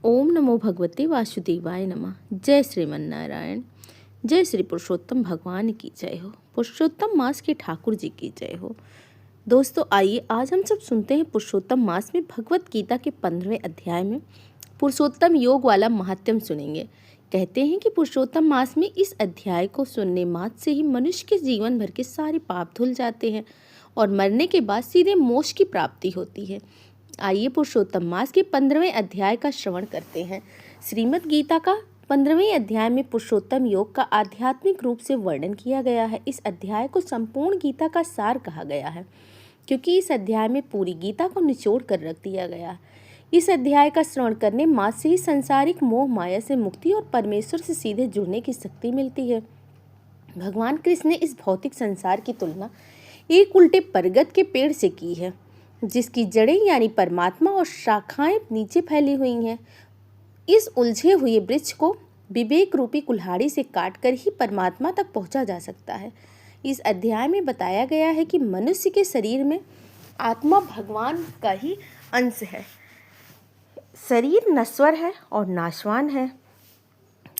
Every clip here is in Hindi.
ओम नमो भगवते वासुदेवाय नमः। जय श्रीमन नारायण। जय श्री पुरुषोत्तम भगवान की जय हो। पुरुषोत्तम मास के ठाकुर जी की जय हो। दोस्तों आइए आज हम सब सुनते हैं पुरुषोत्तम मास में भगवत गीता के 15वें अध्याय में पुरुषोत्तम योग वाला महात्म्य सुनेंगे। कहते हैं कि पुरुषोत्तम मास में इस अध्याय को सुनने मात्र से ही मनुष्य के जीवन भर के सारे पाप धुल जाते हैं और मरने के बाद सीधे मोक्ष की प्राप्ति होती है। आइए पुरुषोत्तम मास के 15वें अध्याय का श्रवण करते हैं। श्रीमद् गीता का 15वें अध्याय में पुरुषोत्तम योग का आध्यात्मिक रूप से वर्णन किया गया है। इस अध्याय को संपूर्ण गीता का सार कहा गया है क्योंकि इस अध्याय में पूरी गीता को निचोड़ कर रख दिया गया है। इस अध्याय का श्रवण करने मात्र से ही सांसारिक मोह माया से मुक्ति और परमेश्वर से सीधे जुड़ने की शक्ति मिलती है। भगवान कृष्ण ने इस भौतिक संसार की तुलना एक उल्टे बरगद के पेड़ से की है जिसकी जड़ें यानी परमात्मा और शाखाएं नीचे फैली हुई हैं। इस उलझे हुए वृक्ष को विवेक रूपी कुल्हाड़ी से काटकर ही परमात्मा तक पहुंचा जा सकता है। इस अध्याय में बताया गया है कि मनुष्य के शरीर में आत्मा भगवान का ही अंश है। शरीर नश्वर है और नाशवान है,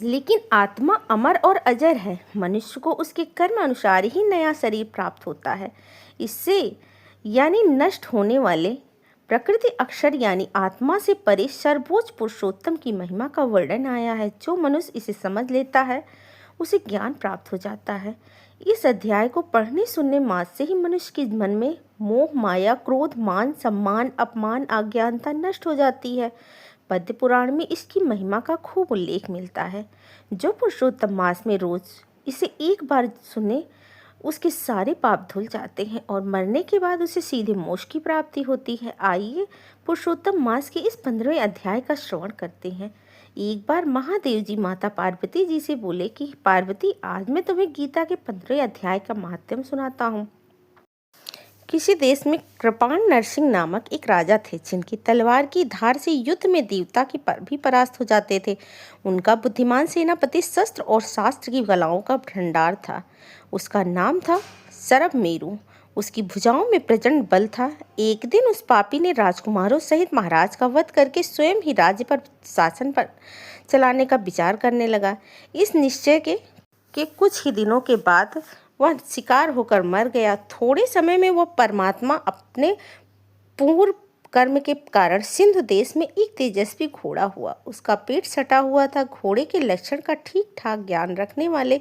लेकिन आत्मा अमर और अजर है। मनुष्य को उसके कर्म अनुसार ही नया शरीर प्राप्त होता है। इससे यानी नष्ट होने वाले प्रकृति अक्षर यानी आत्मा से परे सर्वोच्च पुरुषोत्तम की महिमा का वर्णन आया है। जो मनुष्य इसे समझ लेता है उसे ज्ञान प्राप्त हो जाता है। इस अध्याय को पढ़ने सुनने मात्र से ही मनुष्य के मन में मोह माया क्रोध मान सम्मान अपमान अज्ञानता नष्ट हो जाती है। पद्म पुराण में इसकी महिमा का खूब उल्लेख मिलता है। जो पुरुषोत्तम मास में रोज इसे एक बार सुने उसके सारे पाप धुल जाते हैं और मरने के बाद उसे सीधे मोक्ष की प्राप्ति होती है। आइए पुरुषोत्तम मास के इस 15वें अध्याय का श्रवण करते हैं। एक बार महादेव जी माता पार्वती जी से बोले कि पार्वती, आज मैं तुम्हें गीता के 15वें अध्याय का महात्म्य सुनाता हूँ। किसी देश में कृपाण नरसिंह नामक एक राजा थे जिनकी तलवार की धार से युद्ध में देवता की भी परास्त हो जाते थे। उनका बुद्धिमान सेनापति शस्त्र और शास्त्र की कलाओं का भंडार था। उसका नाम था सरबमेरु। उसकी भुजाओं में प्रचंड बल था। एक दिन उस पापी ने राजकुमारों सहित महाराज का वध करके स्वयं ही राज्य पर शासन पर चलाने का विचार करने लगा। इस निश्चय के कुछ ही दिनों के बाद वह शिकार होकर मर गया। थोड़े समय में वह परमात्मा अपने पूर्व कर्म के कारण सिंधु देश में एक तेजस्वी घोड़ा हुआ। उसका पेट सटा हुआ था। घोड़े के लक्षण का ठीक ठाक ज्ञान रखने वाले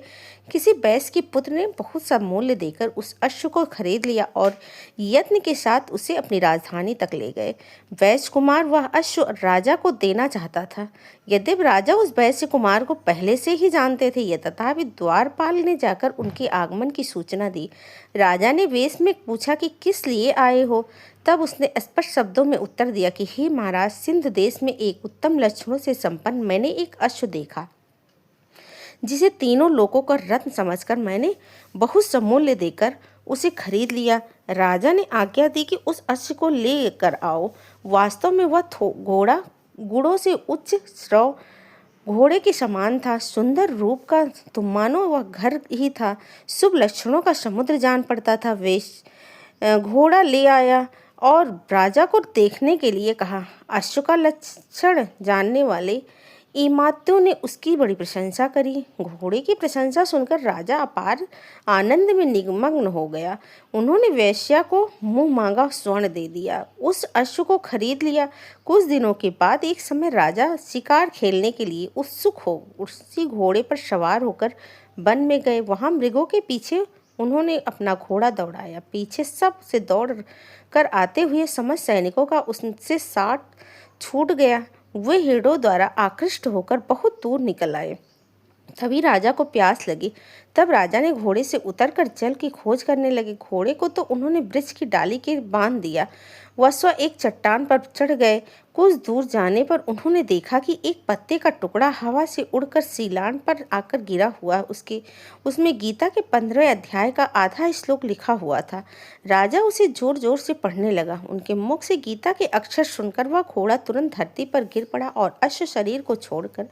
किसी वैश्य के पुत्र ने बहुत सा मूल्य देकर उस अश्व को खरीद लिया और यत्न के साथ उसे अपनी राजधानी तक ले गए। वैश्य कुमार वह अश्व राजा को देना चाहता था। यद्यपि राजा उस वैश्य कुमार को पहले से ही जानते थे, तथापि द्वारपाल ने जाकर उनके आगमन की सूचना दी। राजा ने वेश में पूछा कि किस लिए आए हो। तब उसने स्पष्ट शब्दों में उत्तर दिया कि हे महाराज, सिंध देश में एक उत्तम लक्षणों से संपन्न मैंने एक अश्व देखा जिसे तीनों लोगों का रत्न समझकर मैंने बहुत समूल्य देकर उसे खरीद लिया। राजा ने आज्ञा दी कि उस अश्व को लेकर आओ। वास्तव में वह घोड़ा गुड़ों से उच्च श्रव घोड़े के समान था। सुंदर रूप का तो मानो वह घर ही था। शुभ लक्षणों का समुद्र जान पड़ता था। घोड़ा ले आया और राजा को देखने के लिए कहा। अश्व का लक्षण जानने वाले इमात्यों ने उसकी बड़ी प्रशंसा करी। घोड़े की प्रशंसा सुनकर राजा अपार आनंद में निमग्न हो गया। उन्होंने वेश्या को मुंह मांगा स्वर्ण दे दिया, उस अश्व को खरीद लिया। कुछ दिनों के बाद एक समय राजा शिकार खेलने के लिए उत्सुक हो उसी घोड़े पर सवार होकर वन में गए। वहां मृगों के पीछे उन्होंने अपना घोड़ा दौड़ाया। पीछे सब से दौड़ कर आते हुए समस्त सैनिकों का उससे साथ छूट गया। वे हिरणों द्वारा आकृष्ट होकर बहुत दूर निकल आए। तभी राजा को प्यास लगी। तब राजा ने घोड़े से उतरकर जल की खोज करने लगे। घोड़े को तो उन्होंने वृक्ष की डाली के बांध दिया। वह स्वयं एक चट्टान पर चढ़ गए। कुछ दूर जाने पर उन्होंने देखा कि एक पत्ते का टुकड़ा हवा से उड़कर सीलान पर आकर गिरा हुआ। उसमें गीता के 15वें अध्याय का आधा श्लोक लिखा हुआ था। राजा उसे जोर जोर से पढ़ने लगा। उनके मुख से गीता के अक्षर सुनकर वह घोड़ा तुरंत धरती पर गिर पड़ा और अश्व शरीर को छोड़कर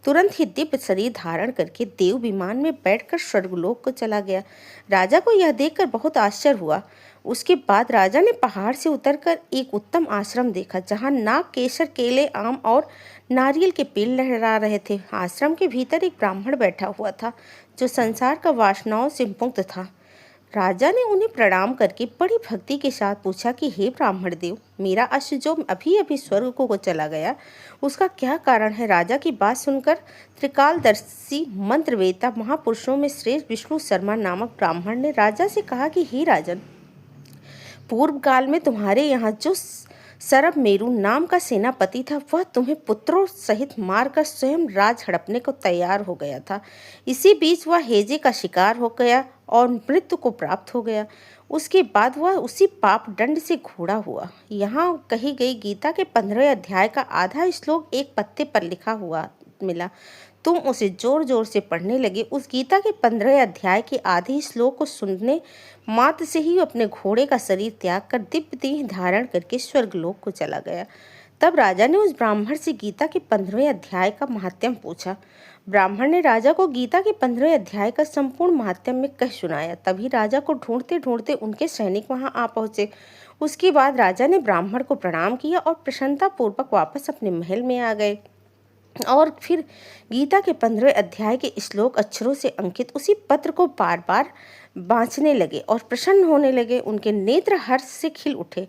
तुरंत ही दिव्य शरीर धारण करके देव विमान में बैठकर स्वर्गलोक को चला गया। राजा को यह देखकर बहुत आश्चर्य हुआ। उसके बाद राजा ने पहाड़ से उतरकर एक उत्तम आश्रम देखा, जहाँ नाग, केसर, केले, आम और नारियल के पेड़ लहरा रहे थे। आश्रम के भीतर एक ब्राह्मण बैठा हुआ था, जो संसार का वासनाओं से मुक्त था। राजा ने उन्हें प्रणाम करके बड़ी भक्ति के साथ पूछा कि हे ब्राह्मण देव, मेरा अश्व जो अभी अभी स्वर्ग को चला गया, उसका क्या कारण है? राजा की बात सुनकर त्रिकालदर्शी मंत्रवेता महापुरुषों में श्रेष्ठ विष्णु शर्मा नामक ब्राह्मण ने राजा से कहा कि हे राजन, पूर्व काल में तुम्हारे यहाँ जो सरब मेरु नाम का सेनापति था, वह तुम्हें पुत्रों सहित मारकर स्वयं राज हड़पने को तैयार हो गया था। इसी बीच वह हेजे का शिकार हो गया और मृत्यु को प्राप्त हो गया। उसके बाद वह उसी पाप दंड से घोड़ा हुआ। यहाँ कही गई गीता के 15वें अध्याय का आधा श्लोक एक पत्ते पर लिखा हुआ मिला। तुम उसे जोर जोर से पढ़ने लगे। उस गीता के 15वें अध्याय के आधे श्लोक को सुनने मात्र से ही अपने घोड़े का शरीर त्याग कर दिव्य देह धारण करके स्वर्गलोक को चला गया। तब राजा ने उस ब्राह्मण से गीता के 15वें अध्याय का महात्म्य पूछा। ब्राह्मण ने राजा को गीता के 15वें अध्याय का संपूर्ण महात्म्य में कह सुनाया। तभी राजा को ढूंढते ढूंढते उनके सैनिक वहां आ पहुंचे। उसके बाद राजा ने ब्राह्मण को प्रणाम किया और प्रसन्नता पूर्वक वापस अपने महल में आ गए और फिर गीता के 15वें अध्याय के श्लोक अक्षरों से अंकित उसी पत्र को बार बार बाँचने लगे और प्रसन्न होने लगे। उनके नेत्र हर्ष से खिल उठे।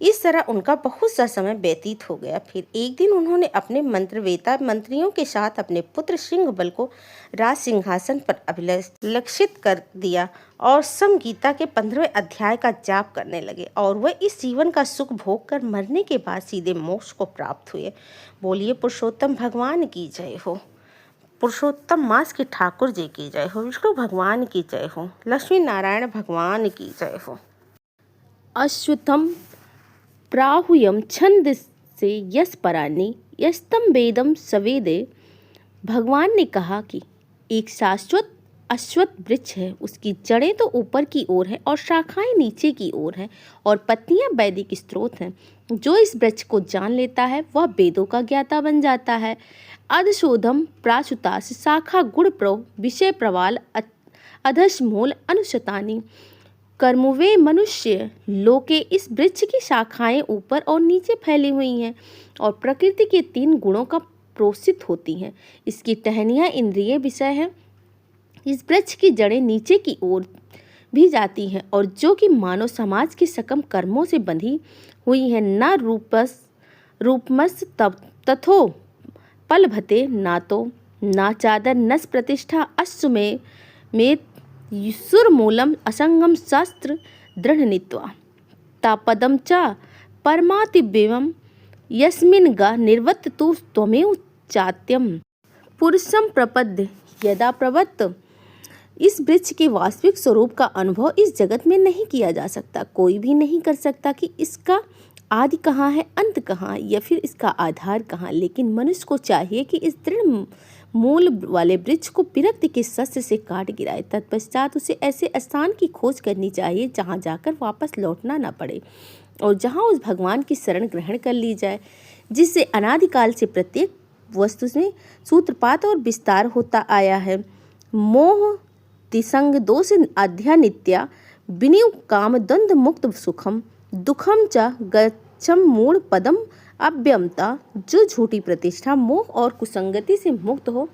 इस तरह उनका बहुत सा समय व्यतीत हो गया। फिर एक दिन उन्होंने अपने मंत्रवेता मंत्रियों के साथ अपने पुत्र सिंहबल को राज सिंहासन पर अभिलक्षित कर दिया और संगीता के 15वें अध्याय का जाप करने लगे और वह इस जीवन का सुख भोग कर मरने के बाद सीधे मोक्ष को प्राप्त हुए। बोलिए पुरुषोत्तम भगवान की जय हो। पुरुषोत्तम मास के ठाकुर जी की जय हो। विष्णु भगवान की जय हो। लक्ष्मी नारायण भगवान की जय हो। अश्वत्थम प्राहुयम छंद से यस परानी यस्तम वेदम सवेदे। भगवान ने कहा कि एक शाश्वत अश्वत्थ वृक्ष है। उसकी जड़ें तो ऊपर की ओर है और शाखाएं नीचे की ओर हैं और पत्तियां वैदिक स्रोत हैं। जो इस वृक्ष को जान लेता है वह वेदों का ज्ञाता बन जाता है। अधशोधम प्राशुतास शाखा गुण प्रव विषय प्रवाल अधश मूल अनुशतानी। कर्मुवे मनुष्य लोके। इस वृक्ष की शाखाएं ऊपर और नीचे फैली हुई हैं और प्रकृति के 3 गुणों का प्रोषित होती हैं। इसकी टहनियाँ इंद्रिय विषय हैं। इस वृक्ष की जड़ें नीचे की ओर भी जाती हैं और जो कि मानव समाज के सकम कर्मों से बंधी हुई हैं। न रूपमस तथो पलभते नातो ना चादर नस प्रतिष्ठा अश्व में सुरमूलम असंगम शास्त्र दृढ़ नीत्वा तापदम च परमातिव्यम यस्मिन् गा निर्वत तु त्वमेव चात्यम पुरुषम प्रपद्य यदा प्रवत्त। इस वृक्ष के वास्तविक स्वरूप का अनुभव इस जगत में नहीं किया जा सकता। कोई भी नहीं कर सकता कि इसका आदि कहाँ है, अंत कहाँ, या फिर इसका आधार कहाँ। लेकिन मनुष्य को चाहिए कि इस दृढ़ मूल वाले वृक्ष को विरक्त के शस्त्र से काट गिराए। तत्पश्चात उसे ऐसे स्थान की खोज करनी चाहिए जहाँ जाकर वापस लौटना न पड़े और जहाँ उस भगवान की शरण ग्रहण कर ली जाए, जिससे अनादिकाल से प्रत्येक वस्तु में सूत्रपात और विस्तार होता आया है। मोह तिसंग दोष आध्या नित्या विनिव काम द्वंद्व मुक्त सुखम दुखम च गच्छम मूल पदम अव्यमता। जो झूठी प्रतिष्ठा, मोह और कुसंगति से मुक्त हो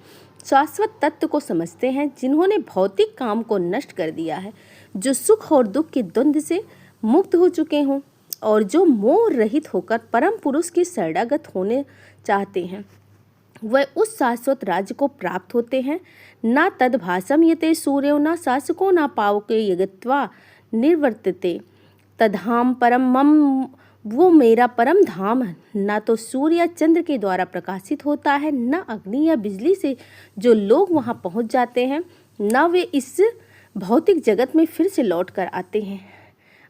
शाश्वत तत्व को समझते हैं, जिन्होंने भौतिक काम को नष्ट कर दिया है, जो सुख और दुख के द्वंद्व से मुक्त हो चुके हों और जो मोह रहित होकर परम पुरुष के शरणागत होने चाहते हैं, वह उस शाश्वत राज्य को प्राप्त होते हैं। न तद्भासम यते सूर्यो न शासको न पावके यगत्वा निर्वर्तते तद्धाम परम मम। वो मेरा परम धाम है। न तो सूर्य या चंद्र के द्वारा प्रकाशित होता है, न अग्नि या बिजली से जो लोग वहां पहुंच जाते हैं, न वे इस भौतिक जगत में फिर से लौट कर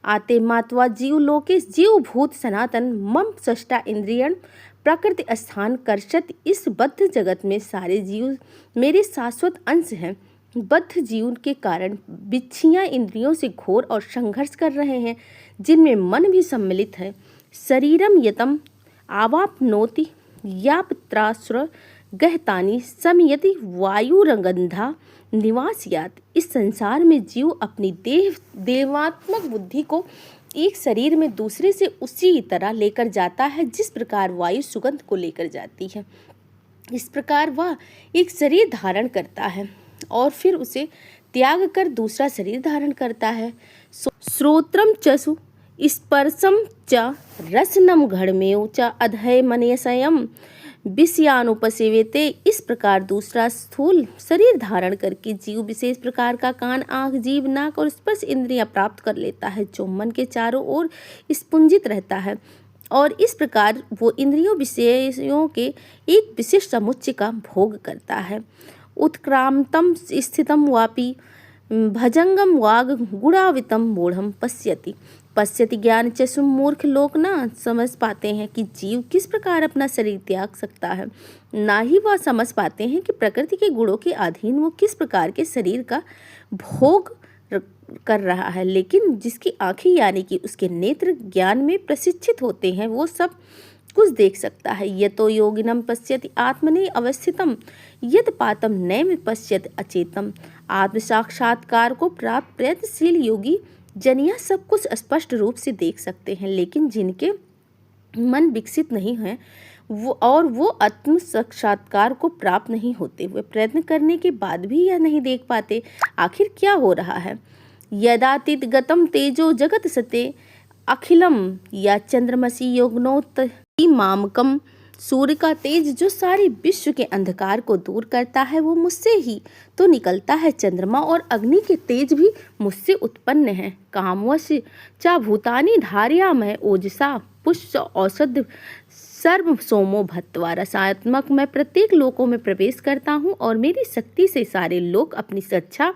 आते मातवा जीव लोके जीव भूत सनातन मम सष्टा इंद्रियण प्रकृति स्थान कर्षत। इस बद्ध जगत में सारे जीव मेरे शाश्वत अंश हैं। बद्ध जीवन के कारण बिच्छियाँ इंद्रियों से घोर और संघर्ष कर रहे हैं, जिनमें मन भी सम्मिलित है। शरीरम यतम आवापनोति यापत्रास्र गहतानी समयति वायुरगंधा निवासयात। इस संसार में जीव अपनी देवात्मक बुद्धि को एक शरीर में दूसरे से उसी तरह लेकर जाता है जिस प्रकार वायु सुगंध को लेकर जाती है। इस प्रकार वह एक शरीर धारण करता है और फिर उसे त्याग कर दूसरा शरीर धारण करता है। श्रोत्रम चसु स्पर्शम च रसनम घड़मेव च अधय मनयसयम विषयानुपसेवते। इस प्रकार दूसरा स्थूल शरीर धारण करके जीव विशेष प्रकार का कान, आँख, जीभ, नाक और स्पर्श इंद्रियां प्राप्त कर लेता है जो मन के चारों ओर स्पुंजित रहता है और इस प्रकार वो इंद्रियों विषयों के एक विशिष्ट समुच्चय का भोग करता है। उत्क्रांतम स्थितम वापि भजंगम वाग गुणावितम मूढ़म पश्यति। पश्यति ज्ञान चसुम। मूर्ख लोग ना समझ पाते हैं कि जीव किस प्रकार अपना शरीर त्याग सकता है, ना ही वह समझ पाते हैं कि प्रकृति के गुणों के अधीन वो किस प्रकार के शरीर का भोग कर रहा है। लेकिन जिसकी आंखें यानी कि उसके नेत्र ज्ञान में प्रशिक्षित होते हैं वो सब कुछ देख सकता है। यतो योगिनम पश्यति आत्मनि अवस्थितम यत पातम नैव पश्यति अचेतम। आत्म साक्षात्कार को प्राप्त प्रयत्नशील योगी जनिया सब कुछ स्पष्ट रूप से देख सकते हैं, लेकिन जिनके मन विकसित नहीं है वो आत्म साक्षात्कार को प्राप्त नहीं होते हुए प्रयत्न करने के बाद भी यह नहीं देख पाते आखिर क्या हो रहा है। यदातीत गतम तेजो जगत सते अखिलम या चंद्रमसी योगनोत मामकम। सूर्य का तेज जो सारे विश्व के अंधकार को दूर करता है वो मुझसे ही तो निकलता है। चंद्रमा और अग्नि के तेज भी मुझसे उत्पन्न है। कामवश चा भूतानि धार्यामय ओजसा पुष्प औषध सर्व सोमो भत्वा। रसात्मक मैं प्रत्येक लोकों में प्रवेश करता हूँ और मेरी शक्ति से सारे लोग अपनी सच्चा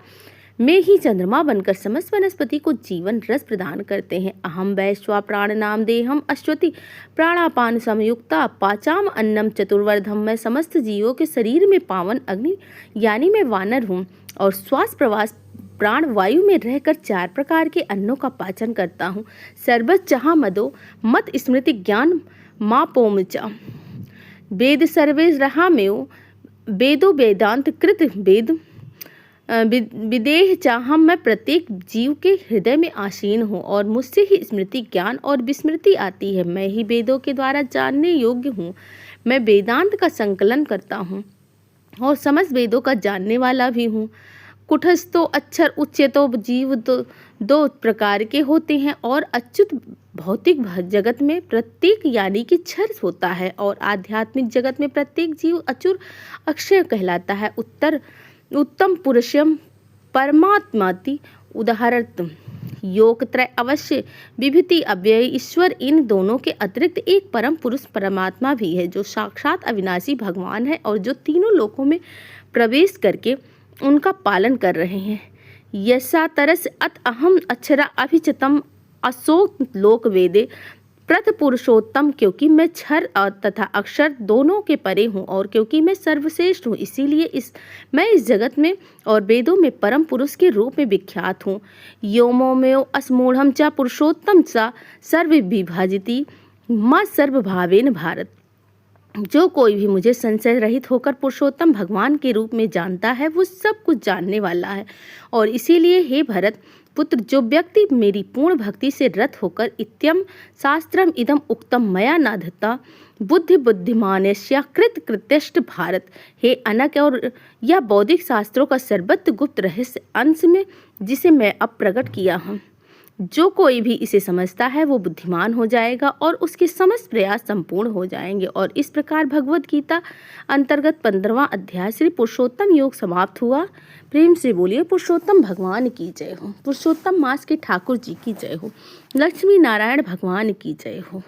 में ही चंद्रमा बनकर समस्त वनस्पति को जीवन रस प्रदान करते हैं। अहम वैश्वा प्राण नाम देहम अश्वति प्राणापान संयुक्ता पाचाम अन्नम चतुर्वर्धम। मैं समस्त जीवों के शरीर में पावन अग्नि यानी मैं वानर हूँ और श्वास प्रवास प्राण वायु में रहकर 4 प्रकार के अन्नों का पाचन करता हूँ। सर्वचहा मदो मत स्मृति ज्ञान मापोमचा। वेद सर्वे रहामेव वेदो वेदांत कृत वेद विदेह चाहम। मैं प्रत्येक जीव के हृदय में आसीन हूँ और मुझसे ही स्मृति ज्ञान और विस्मृति आती है। मैं ही वेदों के द्वारा जानने योग्य हूँ। मैं वेदांत का संकलन करता हूँ और समस्त वेदों का जानने वाला भी हूँ। कुटस्थो अक्षर उच्चतो जीव दो प्रकार के होते हैं और अच्युत भौतिक जगत में प्रत्येक यानी कि क्षर होता है और आध्यात्मिक जगत में प्रत्येक जीव अचुर अक्षय कहलाता है। उत्तम पुरुषम परमात्माति उदाहरण योग त्रय अवश्य विभूति अव्यय ईश्वर। इन दोनों के अतिरिक्त एक परम पुरुष परमात्मा भी है जो साक्षात अविनाशी भगवान है और जो तीनों लोकों में प्रवेश करके उनका पालन कर रहे हैं। यसा तरस अत अहम अक्षरा अभिचतम अशोक लोक वेदे प्रथ पुरुषोत्तम। क्योंकि मैं क्षर तथा अक्षर दोनों के परे हूँ और क्योंकि मैं सर्वश्रेष्ठ हूँ इसलिए मैं इस जगत में और वेदों में परम पुरुष के रूप में विख्यात हूँ। योमोमेव अस्मूढ़म च पुरुषोत्तम सा सर्व विभाजिति माँ सर्वभावेन भारत। जो कोई भी मुझे संशय रहित होकर पुरुषोत्तम भगवान के रूप में जानता है वो सब कुछ जानने वाला है और इसीलिए हे भरत पुत्र जो व्यक्ति मेरी पूर्ण भक्ति से रत होकर इत्यम शास्त्रम इदम उक्तम मया नाधता बुद्धिमानस्या कृत कृत्यष्ट भारत। हे अनक और यह बौद्धिक शास्त्रों का सर्वत्र गुप्त रहस्य अंश में जिसे मैं अब प्रकट किया हूँ, जो कोई भी इसे समझता है वो बुद्धिमान हो जाएगा और उसके समस्त प्रयास संपूर्ण हो जाएंगे। और इस प्रकार भगवद गीता अंतर्गत 15वां अध्याय श्री पुरुषोत्तम योग समाप्त हुआ। प्रेम से बोलिए पुरुषोत्तम भगवान की जय हो। पुरुषोत्तम मास के ठाकुर जी की जय हो। लक्ष्मी नारायण भगवान की जय हो।